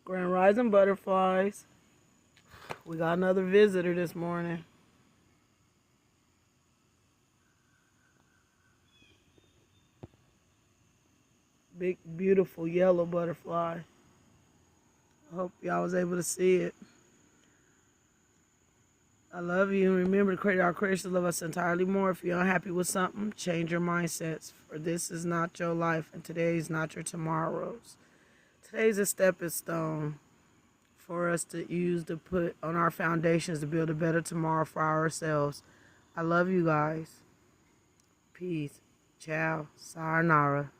Grand Rising Butterflies. We got another visitor this morning. Big, beautiful yellow butterfly. I hope y'all was able to see it. I love you. And remember to create our courage to love us entirely more. If you're unhappy with something, change your mindsets. For this is not your life, and today is not your tomorrows. Today's a stepping stone for us to use to put on our foundations to build a better tomorrow for ourselves. I love you guys. Peace. Ciao. Sayonara.